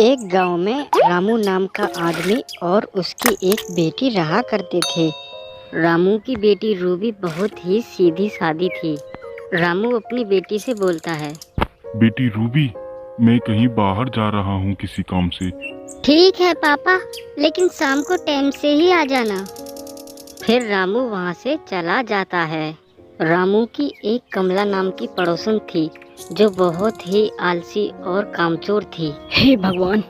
एक गांव में रामू नाम का आदमी और उसकी एक बेटी रहा करते थे। रामू की बेटी रूबी बहुत ही सीधी सादी थी। रामू अपनी बेटी से बोलता है, बेटी रूबी, मैं कहीं बाहर जा रहा हूँ किसी काम से। ठीक है पापा, लेकिन शाम को टाइम से ही आ जाना। फिर रामू वहाँ से चला जाता है। रामू की एक कमला नाम की पड़ोसन थी जो बहुत ही आलसी और कामचोर थी। हे भगवान,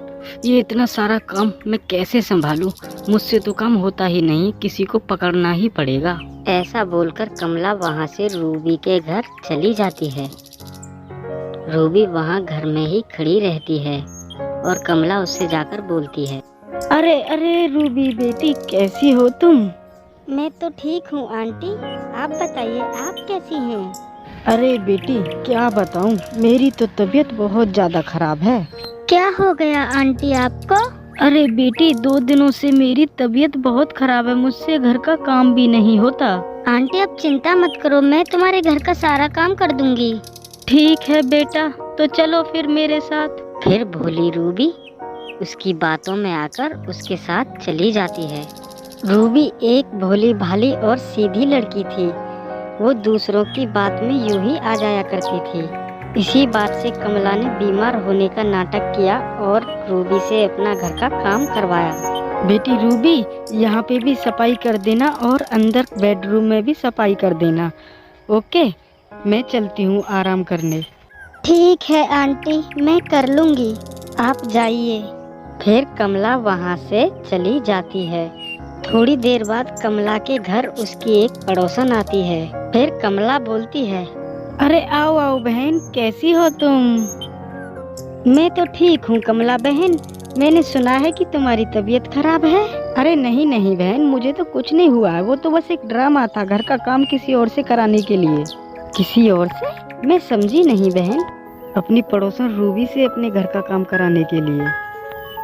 ये इतना सारा काम मैं कैसे संभालूं? मुझसे तो काम होता ही नहीं, किसी को पकड़ना ही पड़ेगा। ऐसा बोलकर कमला वहाँ से रूबी के घर चली जाती है। रूबी वहाँ घर में ही खड़ी रहती है और कमला उससे जाकर बोलती है, अरे अरे रूबी बेटी, कैसी हो तुम? मैं तो ठीक हूँ आंटी, आप बताइए आप कैसी हैं? अरे बेटी, क्या बताऊँ, मेरी तो तबीयत बहुत ज्यादा खराब है। क्या हो गया आंटी आपको? अरे बेटी, 2 दिनों से मेरी तबीयत बहुत खराब है, मुझसे घर का काम भी नहीं होता। आंटी आप चिंता मत करो, मैं तुम्हारे घर का सारा काम कर दूंगी। ठीक है बेटा, तो चलो फिर मेरे साथ। फिर भोली रूबी उसकी बातों में आकर उसके साथ चली जाती है। रूबी एक भोली भाली और सीधी लड़की थी। वो दूसरों की बात में यूं ही आ जाया करती थी। इसी बात से कमला ने बीमार होने का नाटक किया और रूबी से अपना घर का काम करवाया। बेटी रूबी, यहाँ पे भी सफाई कर देना और अंदर बेडरूम में भी सफाई कर देना। ओके, मैं चलती हूँ आराम करने। ठीक है आंटी, मैं कर लूँगी, आप जाइए। फिर कमला वहाँ से चली जाती है। थोड़ी देर बाद कमला के घर उसकी एक पड़ोसन आती है। फिर कमला बोलती है, अरे आओ आओ बहन, कैसी हो तुम? मैं तो ठीक हूँ कमला बहन, मैंने सुना है कि तुम्हारी तबीयत खराब है। अरे नहीं नहीं बहन, मुझे तो कुछ नहीं हुआ है, वो तो बस एक ड्रामा था घर का काम किसी और से कराने के लिए। किसी और से? मैं समझी नहीं बहन। अपनी पड़ोसन रूबी से अपने घर का काम कराने के लिए?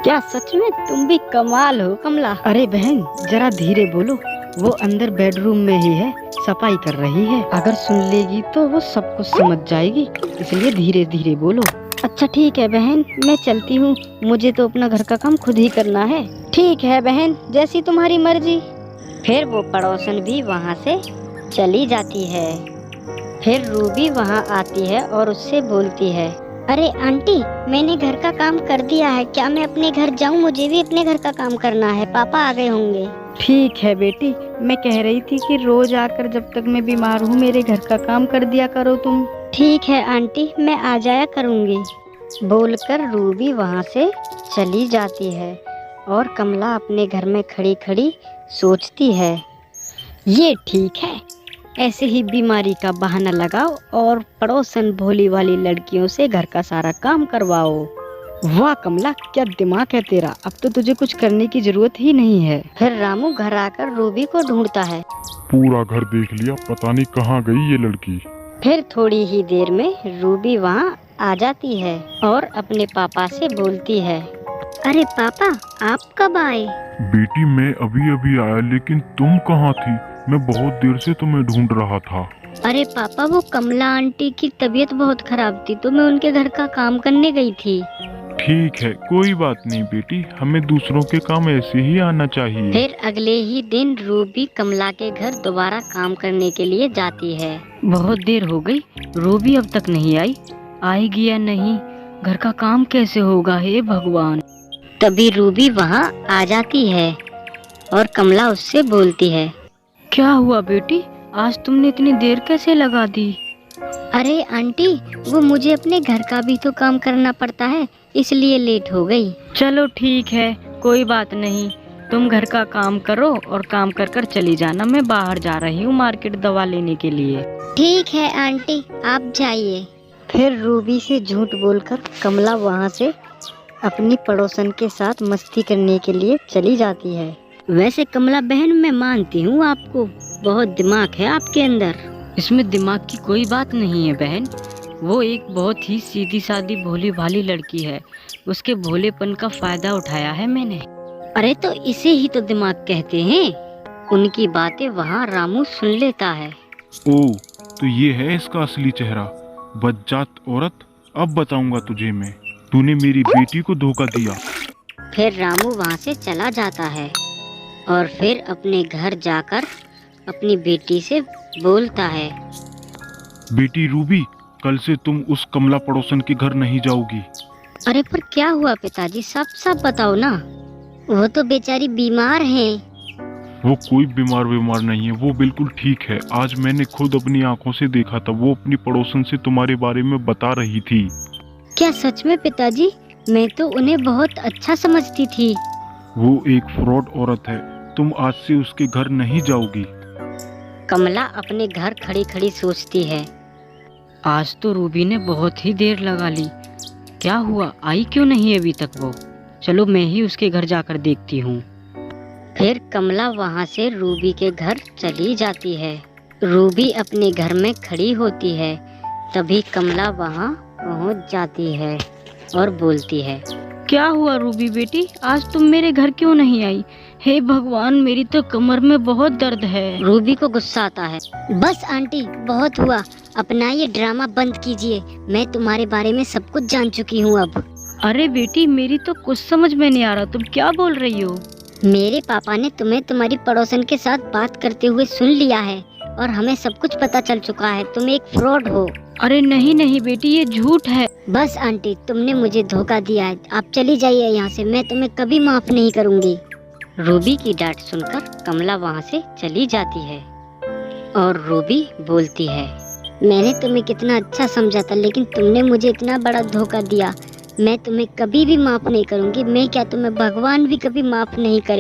क्या सच में? तुम भी कमाल हो कमला। अरे बहन, जरा धीरे बोलो, वो अंदर बेडरूम में ही है, सफाई कर रही है। अगर सुन लेगी तो वो सब कुछ समझ जाएगी, इसलिए धीरे धीरे बोलो। अच्छा ठीक है बहन, मैं चलती हूँ, मुझे तो अपना घर का काम खुद ही करना है। ठीक है बहन, जैसी तुम्हारी मर्जी। फिर वो पड़ोसन भी वहाँ से चली जाती है। फिर रूबी वहाँ आती है और उससे बोलती है, अरे आंटी, मैंने घर का काम कर दिया है, क्या मैं अपने घर जाऊँ? मुझे भी अपने घर का काम करना है, पापा आ गए होंगे। ठीक है बेटी, मैं कह रही थी कि रोज आकर जब तक मैं बीमार हूँ मेरे घर का काम कर दिया करो तुम। ठीक है आंटी, मैं आ जाया करूँगी। बोलकर रूबी वहाँ से चली जाती है और कमला अपने घर में खड़ी खड़ी सोचती है, ये ठीक है, ऐसे ही बीमारी का बहाना लगाओ और पड़ोसन भोली वाली लड़कियों से घर का सारा काम करवाओ। वाह कमला, क्या दिमाग है तेरा, अब तो तुझे कुछ करने की जरूरत ही नहीं है। फिर रामू घर आकर रूबी को ढूंढता है। पूरा घर देख लिया, पता नहीं कहाँ गई ये लड़की। फिर थोड़ी ही देर में रूबी वहाँ आ जाती है और अपने पापा से बोलती है, अरे पापा, आप कब आए? बेटी मैं अभी अभी आया, लेकिन तुम कहाँ थी? मैं बहुत देर से तुम्हें ढूंढ रहा था। अरे पापा, वो कमला आंटी की तबीयत बहुत खराब थी तो मैं उनके घर का काम करने गई थी। ठीक है, कोई बात नहीं बेटी, हमें दूसरों के काम ऐसे ही आना चाहिए। फिर अगले ही दिन रूबी कमला के घर दोबारा काम करने के लिए जाती है। बहुत देर हो गई, रूबी अब तक नहीं आई, आएगी या नहीं? घर का काम कैसे होगा, हे भगवान। तभी रूबी वहाँ आ जाती है और कमला उससे बोलती है, क्या हुआ बेटी, आज तुमने इतनी देर कैसे लगा दी? अरे आंटी, वो मुझे अपने घर का भी तो काम करना पड़ता है, इसलिए लेट हो गई। चलो ठीक है, कोई बात नहीं, तुम घर का काम करो और काम कर कर चली जाना, मैं बाहर जा रही हूँ मार्केट दवा लेने के लिए। ठीक है आंटी, आप जाइए। फिर रूबी से झूठ बोलकर कमला वहाँ से अपनी पड़ोसन के साथ मस्ती करने के लिए चली जाती है। वैसे कमला बहन, मैं मानती हूँ आपको बहुत दिमाग है आपके अंदर, इसमें दिमाग की कोई बात नहीं है बहन। वो एक बहुत ही सीधी सादी भोली भाली लड़की है, उसके भोलेपन का फायदा उठाया है मैंने। अरे तो इसे ही तो दिमाग कहते हैं। उनकी बातें वहाँ रामू सुन लेता है। ओह, तो ये है इसका असली चेहरा, बदजात औरत, अब बताऊंगा तुझे मैं। तूने मेरी बेटी को धोखा दिया। फिर रामू वहाँ से चला जाता है और फिर अपने घर जाकर अपनी बेटी से बोलता है। बेटी रूबी, कल से तुम उस कमला पड़ोसन के घर नहीं जाओगी। अरे पर क्या हुआ पिताजी, सब बताओ ना। वो तो बेचारी बीमार है। वो कोई बीमार नहीं है, वो बिल्कुल ठीक है। आज मैंने खुद अपनी आंखों से देखा था, वो अपनी पड़ोसन से तुम्हारे बारे में बता रही थी। क्या सच में पिताजी? मैं तो उन्हें बहुत अच्छा समझती थी। वो एक फ्रॉड औरत है, तुम आज से उसके घर नहीं जाओगी। कमला अपने घर खड़ी खड़ी सोचती है। आज तो रूबी ने बहुत ही देर लगा ली। क्या हुआ, आई क्यों नहीं अभी तक वो? चलो मैं ही उसके घर जाकर देखती हूँ। फिर कमला वहाँ से रूबी के घर चली जाती है। रूबी अपने घर में खड़ी होती है। तभी कमला वहाँ पहुँच जाती है और बोलती है। क्या हुआ रूबी बेटी, आज तुम मेरे घर क्यों नहीं आई? हे भगवान, मेरी तो कमर में बहुत दर्द है। रूबी को गुस्सा आता है। बस आंटी, बहुत हुआ, अपना ये ड्रामा बंद कीजिए। मैं तुम्हारे बारे में सब कुछ जान चुकी हूँ अब। अरे बेटी, मेरी तो कुछ समझ में नहीं आ रहा, तुम क्या बोल रही हो? मेरे पापा ने तुम्हें तुम्हारी पड़ोसन के साथ बात करते हुए सुन लिया है और हमें सब कुछ पता चल चुका है। तुम एक फ्रॉड हो। अरे नहीं नहीं बेटी, ये झूठ है। बस आंटी, तुमने मुझे धोखा दिया है। आप चली जाइए यहाँ से, मैं तुम्हें कभी माफ नहीं करूँगी। रूबी की डांट सुनकर कमला वहाँ से चली जाती है और रूबी बोलती है। मैंने तुम्हें कितना अच्छा समझा था, लेकिन तुमने मुझे इतना बड़ा धोखा दिया। मैं तुम्हें कभी भी माफ नहीं करूँगी। मैं क्या, तुम्हें भगवान भी कभी माफ नहीं करे।